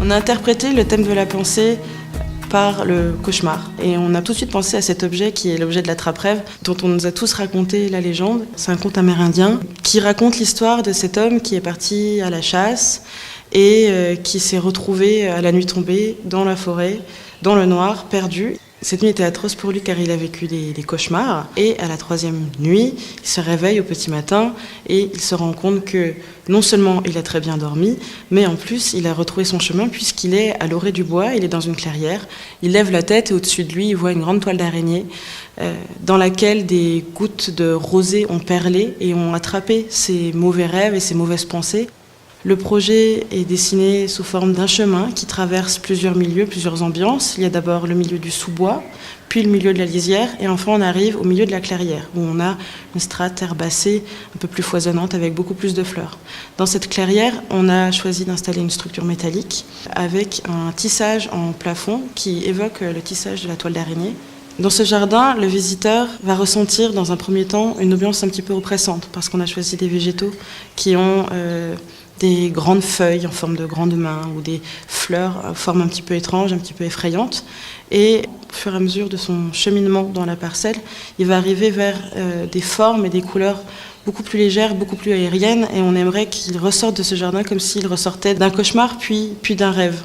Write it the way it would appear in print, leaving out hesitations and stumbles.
On a interprété le thème de la pensée par le cauchemar. Et on a tout de suite pensé à cet objet qui est l'objet de la trappe-rêve, dont on nous a tous raconté la légende. C'est un conte amérindien qui raconte l'histoire de cet homme qui est parti à la chasse et qui s'est retrouvé à la nuit tombée dans la forêt, dans le noir, perdu. Cette nuit était atroce pour lui car il a vécu des cauchemars. Et à la 3e nuit, il se réveille au petit matin et il se rend compte que non seulement il a très bien dormi, mais en plus il a retrouvé son chemin puisqu'il est à l'orée du bois, il est dans une clairière. Il lève la tête et au-dessus de lui, il voit une grande toile d'araignée dans laquelle des gouttes de rosée ont perlé et ont attrapé ses mauvais rêves et ses mauvaises pensées. Le projet est dessiné sous forme d'un chemin qui traverse plusieurs milieux, plusieurs ambiances. Il y a d'abord le milieu du sous-bois, puis le milieu de la lisière, et enfin on arrive au milieu de la clairière, où on a une strate herbacée un peu plus foisonnante avec beaucoup plus de fleurs. Dans cette clairière, on a choisi d'installer une structure métallique avec un tissage en plafond qui évoque le tissage de la toile d'araignée. Dans ce jardin, le visiteur va ressentir dans un premier temps une ambiance un petit peu oppressante, parce qu'on a choisi des végétaux qui ont des grandes feuilles en forme de grandes mains ou des fleurs en forme un petit peu étrange, un petit peu effrayante. Et au fur et à mesure de son cheminement dans la parcelle, il va arriver vers des formes et des couleurs beaucoup plus légères, beaucoup plus aériennes. Et on aimerait qu'il ressorte de ce jardin comme s'il ressortait d'un cauchemar puis d'un rêve.